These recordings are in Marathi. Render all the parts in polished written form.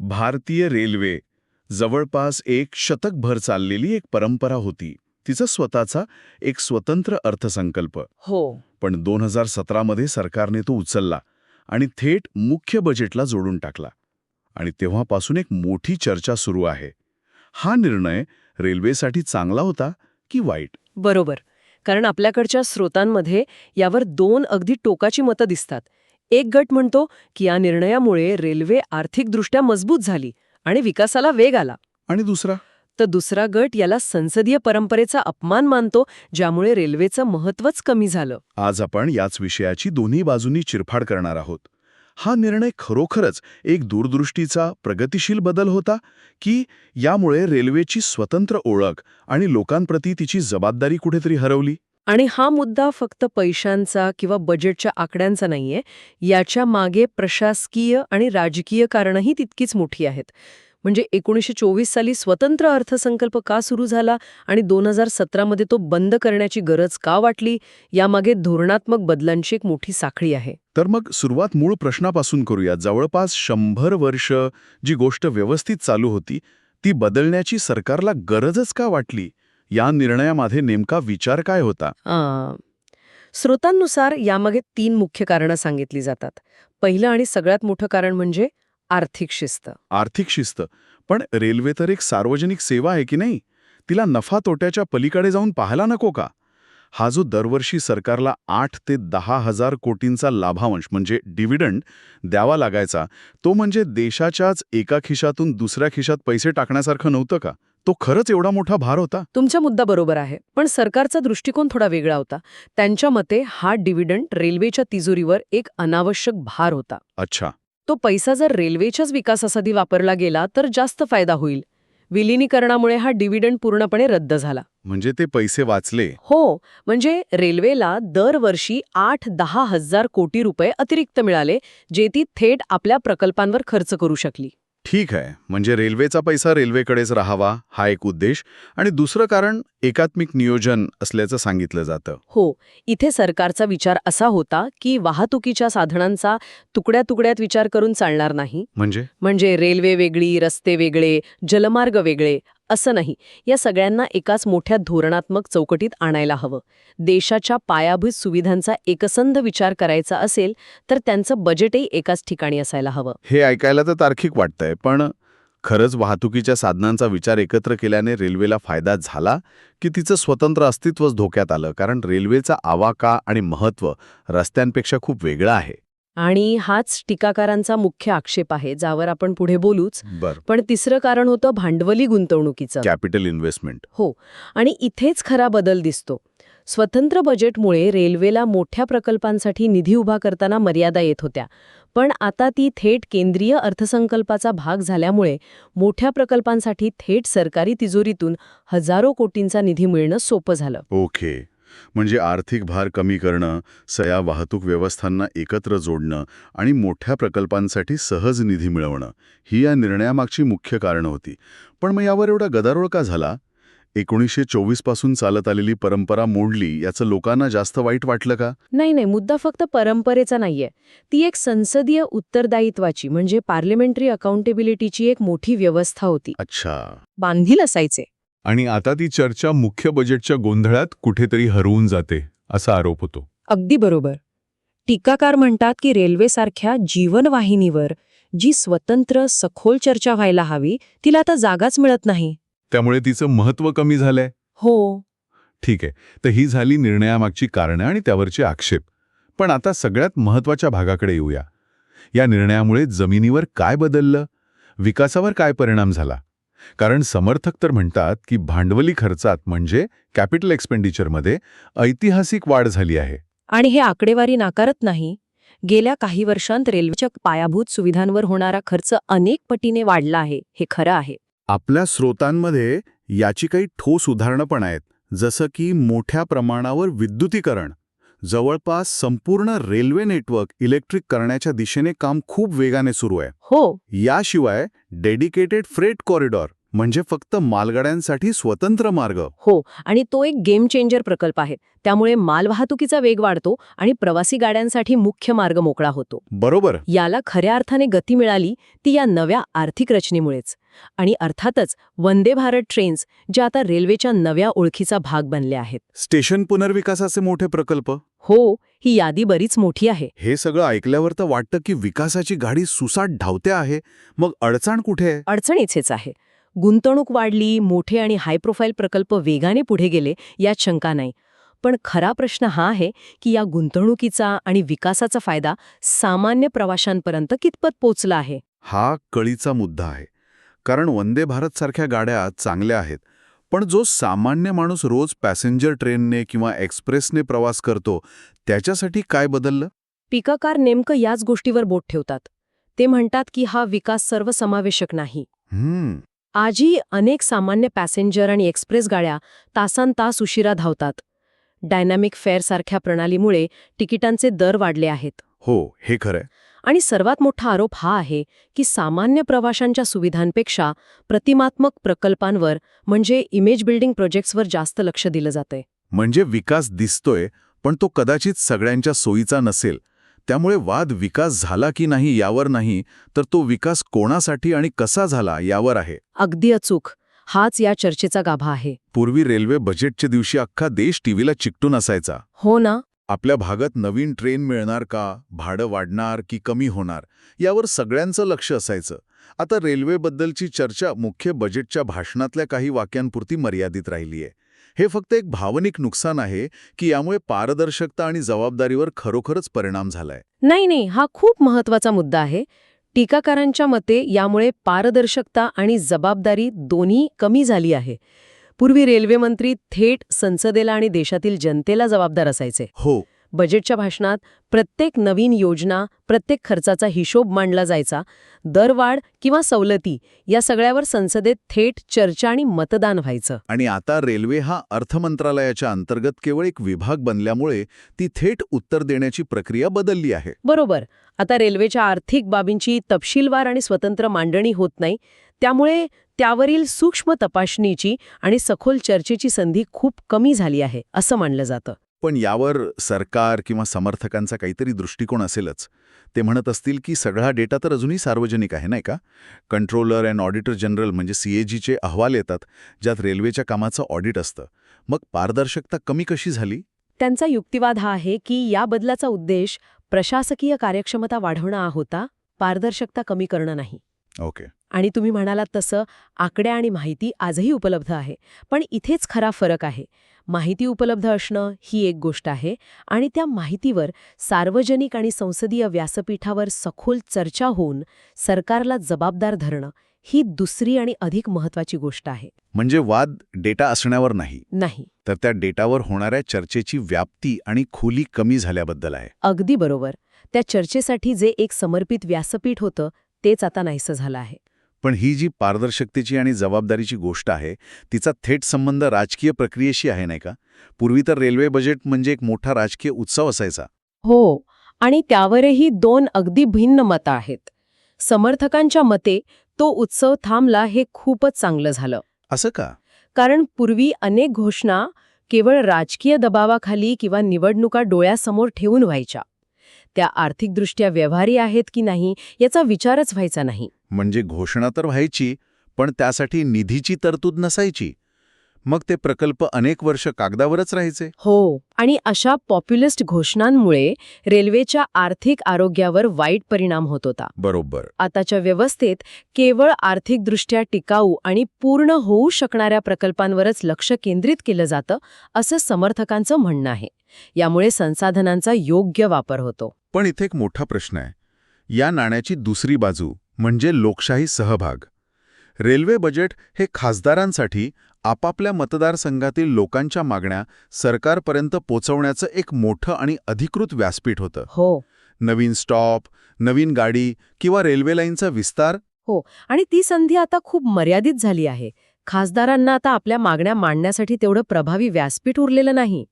भारतीय रेल्वे जवळपास एक शतकभर चाललेली एक परंपरा होती. तिचा स्वतःचा एक स्वतंत्र अर्थसंकल्प. हो. पण 2017 मध्ये सरकारने तो उचलला आणि थेट मुख्य बजेटला जोडून टाकला. आणि तेव्हापासून एक मोठी चर्चा सुरू आहे. हा निर्णय रेल्वेसाठी चांगला होता की वाईट? बरोबर. कारण आपल्याकडच्या स्रोतांमध्ये यावर दोन अगदी टोकाची मतं दिसतात. एक गट म्हणतो की या निर्णयामुळे रेल्वे आर्थिकदृष्ट्या मजबूत झाली आणि विकासाला वेग आला. आणि दुसरा? तर दुसरा गट याला संसदीय परंपरेचा अपमान मानतो, ज्यामुळे रेल्वेचं महत्त्वच कमी झालं. आज आपण याच विषयाची दोन्ही बाजूंनी चिरफाड करणार आहोत. हा निर्णय खरोखरच एक दूरदृष्टीचा प्रगतिशील बदल होता की यामुळे रेल्वेची स्वतंत्र ओळख आणि लोकांप्रती तिची जबाबदारी कुठेतरी हरवली? आणि हा मुद्दा फक्त पैशांचा किंवा बजेटच्या आकड्यांचा नाहीये. याच्या मागे प्रशासकीय आणि राजकीय कारणंही तितकीच मोठी आहेत. म्हणजे 1924 साली स्वतंत्र अर्थसंकल्प का सुरू झाला आणि 2017 मध्ये तो बंद करण्याची गरज का वाटली, यामागे धोरणात्मक बदलांची एक मोठी साखळी आहे. तर मग सुरुवात मूळ प्रश्नापासून करूया. जवळपास 100 वर्ष जी गोष्ट व्यवस्थित चालू होती ती बदलण्याची सरकारला गरजच का वाटली? या निर्णयामध्ये नेमका विचार काय होता? स्रोतांनुसार यामागे 3 मुख्य कारणं सांगितली जातात. पहिलं आणि सगळ्यात मोठं कारण म्हणजे आर्थिक शिस्त. आर्थिक शिस्त? पण रेल्वे तर एक सार्वजनिक सेवा आहे की नाही? तिला नफा तोट्याच्या पलीकडे जाऊन पाहायला नको का? हा जो दरवर्षी सरकारला 8 ते 10 हजार कोटींचा लाभांश म्हणजे डिव्हिडंड द्यावा लागायचा, तो म्हणजे देशाच्याच एका खिशातून दुसऱ्या खिशात पैसे टाकण्यासारखं नव्हतं का? तो खरंच एवढा मोठा भार होता? तुमचा मुद्दा बरोबर आहे, पण सरकारचा दृष्टिकोन थोडा वेगळा होता. त्यांच्या मते हा डिव्हिडंड रेल्वेच्या तिजोरीवर एक अनावश्यक भार होता. अच्छा. तो पैसा जर रेल्वेच्याच विकासासाठी वापरला गेला तर जास्त फायदा होईल. विलिनीकरणामुळे हा डिव्हिडंड पूर्णपणे रद्द झाला. म्हणजे ते पैसे वाचले? हो, म्हणजे रेल्वेला दरवर्षी 8-10 हजार कोटी रुपये अतिरिक्त मिळाले, जे ती थेट आपल्या प्रकल्पांवर खर्च करू शकली. ठीक आहे. म्हणजे रेल्वेचा पैसा रेल्वेकडेच राहावा हा एक उद्देश, आणि दुसरं कारण एकात्मिक नियोजन असल्याचं सांगितलं जातं. हो, इथे सरकारचा विचार असा होता की वाहतुकीच्या साधनांचा तुकड्या तुकड्यात विचार करून चालणार नाही. म्हणजे रेल्वे वेगळी, रस्ते वेगळे, जलमार्ग वेगळे असं नाही. या सगळ्यांना एकाच मोठ्या धोरणात्मक चौकटीत आणायला हवं. देशाच्या पायाभूत सुविधांचा एकसंध विचार करायचा असेल तर त्यांचं बजेटही एकाच ठिकाणी असायला हवं. हे ऐकायला तर तार्किक वाटतंय, पण खरंच वाहतुकीच्या साधनांचा विचार एकत्र केल्याने रेल्वेला फायदा झाला की तिचं स्वतंत्र अस्तित्वच धोक्यात आलं? कारण रेल्वेचा आवाका आणि महत्त्व रस्त्यांपेक्षा खूप वेगळं आहे. आणि हाच टीकाकारांचा मुख्य आक्षेप आहे, ज्यावर आपण पुढे बोलूच. बरं. पण तिसरं कारण होतं भांडवली गुंतवणुकीचं. Capital investment. हो, आणि इथेच खरा बदल दिसतो. स्वतंत्र बजेटमुळे रेल्वेला मोठ्या प्रकल्पांसाठी निधी उभा करताना मर्यादा येत होत्या. पण आता ती थेट केंद्रीय अर्थसंकल्पाचा भाग झाल्यामुळे मोठ्या प्रकल्पांसाठी थेट सरकारी तिजोरीतून हजारो कोटींचा निधी मिळणं सोपं झालं. ओके. म्हणजे आर्थिक भार कमी करणं, सया वाहतूक व्यवस्थांना एकत्र जोडणं आणि मोठ्या प्रकल्पांसाठी सहज निधी मिळवणं, ही या निर्णयामागची मुख्य कारणं होती. पण मग यावर एवढा गदारोळ का झाला? 1924 पासून चालत आलेली परंपरा मोडली याचं लोकांना जास्त वाईट वाटलं का? नाही, मुद्दा फक्त परंपरेचा नाहीये. ती एक संसदीय उत्तरदायित्वाची म्हणजे पार्लमेंटरी अकाउंटेबिलिटीची एक मोठी व्यवस्था होती. अच्छा. बांधील असायचे. आणि आता ती चर्चा मुख्य बजेटच्या गोंधळात कुठेतरी हरवून जाते असा आरोप होतो. अगदी बरोबर. टीकाकार म्हणतात की रेल्वेसारख्या जीवनवाहिनीवर जी स्वतंत्र सखोल चर्चा व्हायला हवी, तिला आता जागाच मिळत नाही. त्यामुळे तिचं महत्त्व कमी झालंय. हो. ठीक आहे, तर ही झाली निर्णयामागची कारणं आणि त्यावरचे आक्षेप. पण आता सगळ्यात महत्त्वाच्या भागाकडे येऊया. या निर्णयामुळे जमिनीवर काय बदललं? विकासावर काय परिणाम झाला? कारण समर्थक तर म्हणतात की भांडवली खर्चात म्हणजे कॅपिटल एक्सपेंडिचरमध्ये ऐतिहासिक वाढ झाली आहे. आणि हे आकडेवारी नाकारत नाही. गेल्या काही वर्षांत रेल्वेच्या पायाभूत सुविधांवर होणारा खर्च अनेक पटीने वाढला आहे, हे खरं आहे. आपल्या स्रोतांमध्ये याची काही ठोस उदाहरणं पण आहेत, जसं की मोठ्या प्रमाणावर विद्युतीकरण. जवळपास संपूर्ण रेल्वे नेटवर्क इलेक्ट्रिक करण्याच्या दिशेने काम खूप वेगाने सुरू आहे. हो. याशिवाय डेडिकेटेड फ्रेट कॉरिडॉर म्हणजे फक्त मालगाड्यांसाठी स्वतंत्र मार्ग. हो, आणि तो एक गेम चेंजर प्रकल्प आहे. त्यामुळे मालवाहतुकीचा वेग वाढतो आणि प्रवासी गाड्यांसाठी मुख्य मार्ग मोकळा होतो. बरोबर. याला खऱ्या अर्थाने गती मिळाली ती या नव्या आर्थिक रचनेमुळेच. आणि अर्थातच वंदे भारत ट्रेन्स, ज्या आता रेल्वेच्या नव्या ओळखीचा भाग बनल्या आहेत. स्टेशन पुनर्विकासाचे मोठे प्रकल्प. हो, ही यादी बरीच मोठी आहे. हे सगळं ऐकल्यावर तर वाटतं की विकासाची गाडी सुसाट धावते आहे. मग अडचण कुठे आहे? अडचण इथेच आहे. गुंतवणूक वाढली, मोठे आणि हाय प्रोफाईल प्रकल्प वेगाने पुढे गेले, यात शंका नाही. पण खरा प्रश्न हा आहे की या गुंतवणुकीचा आणि विकासाचा फायदा सामान्य प्रवाशांपर्यंत कितपत पोचला आहे. हा कळीचा मुद्दा आहे. कारण वंदे भारत सारख्या गाड्या चांगल्या आहेत, पण जो सामान्य माणूस रोज पॅसेंजर ट्रेनने किंवा एक्सप्रेसने प्रवास करतो त्याच्यासाठी काय बदललं? टीकाकार नेमकं याच गोष्टीवर बोट ठेवतात. ते म्हणतात की हा विकास सर्वसमावेशक नाही. आजही अनेक सामान्य पॅसेंजर आणि एक्सप्रेस गाड्या तासांतास उशिरा धावतात. डायनॅमिक फेअरसारख्या प्रणालीमुळे तिकिटांचे दर वाढले आहेत. हो, हे खरंय. आणि सर्वात मोठा आरोप हा आहे की सामान्य प्रवाशांच्या सुविधांपेक्षा प्रतिमात्मक प्रकल्पांवर म्हणजे इमेज बिल्डिंग प्रोजेक्ट्सवर जास्त लक्ष दिलं जातंय. म्हणजे विकास दिसतोय, पण तो कदाचित सगळ्यांच्या सोयीचा नसेल. त्यामुळे वाद विकास झाला की नाही यावर नाही, तर तो विकास कोणासाठी आणि कसा झाला यावर आहे. अगदी अचूक. हाच या चर्चेचा गाभा आहे. पूर्वी रेल्वे बजेटच्या दिवशी अख्खा देश टीव्हीला चिकटून असायचा. हो ना. आपल्या भागात नवीन ट्रेन मिळणार का, भाडं वाढणार की कमी होणार, यावर सगळ्यांचं लक्ष असायचं. आता रेल्वेबद्दलची चर्चा मुख्य बजेटच्या भाषणातल्या काही वाक्यांपुरती मर्यादित राहिली आहे. हे फक्त एक भावनिक नुकसान आहे की यामुळे पारदर्शकता आणि जबाबदारीवर खरोखरच परिणाम झालाय? नाही, हा खूप महत्वाचा मुद्दा आहे. टीकाकारांच्या मते यामुळे पारदर्शकता आणि जबाबदारी दोन्ही कमी झाली आहे. पूर्वी रेल्वे मंत्री थेट संसदेला आणि देशातील जनतेला जबाबदार असायचे. हो. बजेटच्या भाषणात प्रत्येक नवीन योजना, प्रत्येक खर्चाचा हिशोब मांडला जायचा. दरवाढ किंवा सवलती या सगळ्यावर संसदेत थेट चर्चा आणि मतदान व्हायचं. आणि आता रेल्वे हा अर्थमंत्रालयाच्या अंतर्गत केवळ एक विभाग बनल्यामुळे ती थेट उत्तर देण्याची प्रक्रिया बदलली आहे. बरोबर. आता रेल्वेच्या आर्थिक बाबींची तपशीलवार आणि स्वतंत्र मांडणी होत नाही. त्यामुळे त्यावरील सूक्ष्म तपासणीची आणि सखोल चर्चेची संधी खूप कमी झाली आहे, असं मानलं जातं. पण यावर सरकार किंवा समर्थकांचा काहीतरी दृष्टिकोन असेलच. ते म्हणत असतील की सगळा डेटा तर अजूनही सार्वजनिक आहे, नाही का? कंट्रोलर अँड ऑडिटर जनरल म्हणजे CAGचे अहवाल येतात, ज्यात रेल्वेच्या कामाचं ऑडिट असतं. मग पारदर्शकता कमी कशी झाली? त्यांचा युक्तिवाद हा आहे की या बदलाचा उद्देश प्रशासकीय कार्यक्षमता वाढवणं हा होता, पारदर्शकता कमी करणं नाही. ओके. आणि तुम्ही म्हणालात तसं आकड्या आणि माहिती आजही उपलब्ध आहे. पण इथेच खरा फरक आहे. माहिती उपलब्ध असणं ही एक गोष्ट आहे आणि त्या माहितीवर सार्वजनिक आणि संसदीय व्यासपीठावर सखोल चर्चा होऊन सरकारला जबाबदार धरणं ही दुसरी आणि अधिक महत्वाची गोष्ट आहे. म्हणजे वाद डेटा असण्यावर नाही, नाही. तर त्या डेटावर होणाऱ्या चर्चेची व्याप्ती आणि खोली कमी झाल्याबद्दल आहे. अगदी बरोबर. त्या चर्चेसाठी जे एक समर्पित व्यासपीठ होतं तेच आता नाहीसं झालं आहे. पण ही जी पारदर्शकतेची आणि जबाबदारीची गोष्ट आहे, तिचा थेट संबंध राजकीय प्रक्रियेशी आहे, नाही का? पूर्वी तर रेल्वे बजेट म्हणजे एक मोठा राजकीय उत्सव असायचा. हो, आणि त्यावरही दोन अगदी भिन्न मतं आहेत. समर्थकांच्या मते तो उत्सव थांबला हे खूपच चांगलं झालं. असं का? कारण पूर्वी अनेक घोषणा केवळ राजकीय दबावाखाली किंवा निवडणुका डोळ्यासमोर ठेवून व्हायच्या. त्या आर्थिकदृष्ट्या व्यवहारी आहेत की नाही याचा विचारच व्हायचा नाही. म्हणजे घोषणा तर व्हायची, पण त्यासाठी निधीची तरतूद नसायची. मग ते प्रकल्प अनेक वर्ष कागदावरच राहायचे. हो, आणि अशा पॉप्युलिस्ट घोषणांमुळे रेल्वेच्या आर्थिक आरोग्यावर वाईट परिणाम होत होता. बरोबर. आताच्या व्यवस्थेत केवळ आर्थिकदृष्ट्या टिकाऊ आणि पूर्ण होऊ शकणाऱ्या प्रकल्पांवरच लक्ष केंद्रित केलं जातं, असं समर्थकांचं म्हणणं आहे. यामुळे संसाधनांचा योग्य वापर होतो. पण इथे एक मोठा प्रश्न आहे. या नाण्याची दुसरी बाजू म्हणजे लोकशाही सहभाग. रेल्वे बजेट हे खासदारांसाठी आपापल्या मतदारसंघातील लोकांच्या मागण्या सरकारपर्यंत पोचवण्याचं एक मोठं आणि अधिकृत व्यासपीठ होतं. हो. नवीन स्टॉप, नवीन गाडी किंवा रेल्वे लाईनचा विस्तार. हो, आणि ती संधी आता खूप मर्यादित झाली आहे. खासदारांना आता आपल्या मागण्या मांडण्यासाठी तेवढं प्रभावी व्यासपीठ उरलेलं नाही.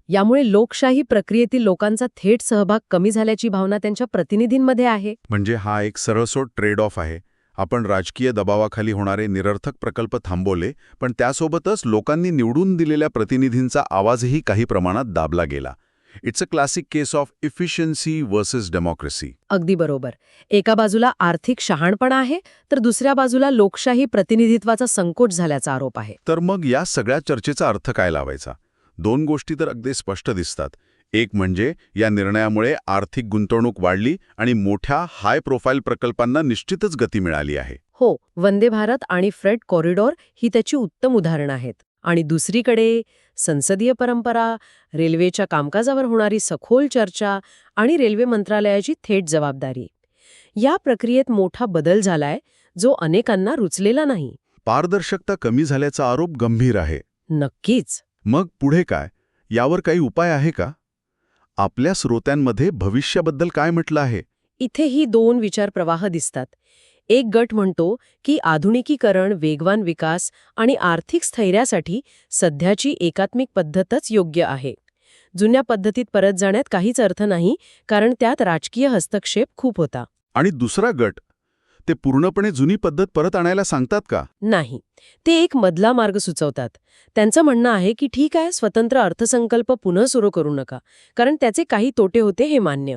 यामुळे लोकशाही प्रक्रियेतील लोकांचा थेट सहभाग कमी झाल्याची भावना त्यांच्या प्रतिनिधींमध्ये आहे. म्हणजे हा एक सरळसोट ट्रेड ऑफ आहे. आपण राजकीय दबावाखाली होणारे निरर्थक प्रकल्प थांबवले, पण त्यासोबतच लोकांनी निवडून दिलेल्या प्रतिनिधींचा आवाजही काही प्रमाणात दाबला गेला. It's a classic case of efficiency versus democracy. अगदी बरोबर. एका बाजूला आर्थिक शहाणपणा आहे, तर दुसऱ्या बाजूला लोकशाही प्रतिनिधित्वाचा संकोच झाल्याचा आरोप आहे. तर मग या सगळ्या चर्चेचा अर्थ काय लावायचा? 2 गोष्टी तर अगदी स्पष्ट दिसतात. एक म्हणजे या निर्णयामुळे आर्थिक गुंतवणूक वाढली आणि मोठ्या हाय प्रोफाईल प्रकल्पांना निश्चितच गती मिळाली आहे. हो, वंदे भारत आणि फ्रेट कॉरिडॉर ही त्याची उत्तम उदाहरणं आहेत. आणि दुसरीकडे संसदीय परंपरा, रेल्वेच्या कामकाजावर होणारी सखोल चर्चा आणि रेल्वे मंत्रालयाची थेट जबाबदारी. या प्रक्रियेत मोठा बदल झालाय, जो अनेकांना रुचलेला नाही. पारदर्शकता कमी झाल्याचा आरोप गंभीर आहे. नक्कीच. मग पुढे काय? यावर काही उपाय आहे का? आपल्या श्रोत्यांमध्ये भविष्याबद्दल काय म्हटलं आहे? इथेही 2 विचारप्रवाह दिसतात. एक गट म्हणतो की आधुनिकीकरण, वेगवान विकास आणि आर्थिक स्थैर्यासाठी सध्याची एकात्मिक पद्धतच योग्य आहे. जुन्या पद्धतीत परत जाण्यात काहीच अर्थ नाही, कारण त्यात राजकीय हस्तक्षेप खूप होता. आणि दुसरा गट, ते पूर्णपणे जुनी पद्धत परत आणायला सांगतात का? नाही, ते एक मधला मार्ग सुचवतात. त्यांचं म्हणणं आहे की ठीक आहे, स्वतंत्र अर्थसंकल्प पुन्हा सुरू करू नका, कारण त्याचे काही तोटे होते हे मान्य.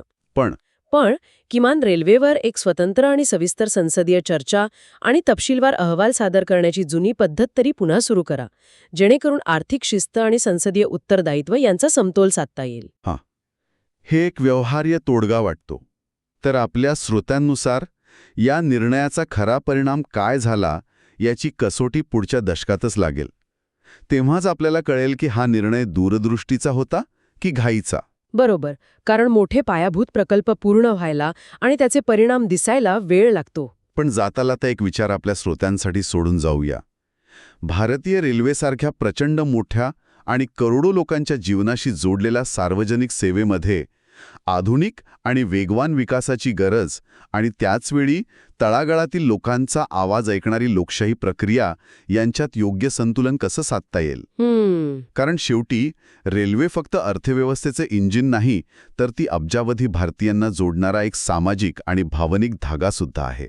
पण किमान रेल्वेवर एक स्वतंत्र आणि सविस्तर संसदीय चर्चा आणि तपशीलवार अहवाल सादर करण्याची जुनी पद्धत तरी पुन्हा सुरू करा, जेणेकरून आर्थिक शिस्त आणि संसदीय उत्तरदायित्व यांचा समतोल साधता येईल. हे एक व्यवहार्य तोडगा वाटतो. तर आपल्या श्रोत्यांनुसार या निर्णयाचा खरा परिणाम काय झाला याची कसोटी पुढच्या दशकातच लागेल. तेव्हाच आपल्याला कळेल की हा निर्णय दूरदृष्टीचा होता की घाईचा. बरोबर, कारण मोठे पायाभूत प्रकल्प पूर्ण व्हायला आणि त्याचे परिणाम दिसायला वेळ लागतो. पण जाताला तर एक विचार आपल्या श्रोत्यांसाठी सोडून जाऊया. भारतीय रेल्वेसारख्या प्रचंड मोठ्या आणि करोडो लोकांच्या जीवनाशी जोडलेल्या सार्वजनिक सेवेमध्ये आधुनिक आणि वेगवान विकासाची गरज आणि त्याचवेळी तळागाळातील लोकांचा आवाज ऐकणारी लोकशाही प्रक्रिया यांच्यात योग्य संतुलन कसं साधता येईल? कारण शेवटी रेल्वे फक्त अर्थव्यवस्थेचे इंजिन नाही, तर ती अब्जावधी भारतीयांना जोडणारा एक सामाजिक आणि भावनिक धागा सुद्धा आहे.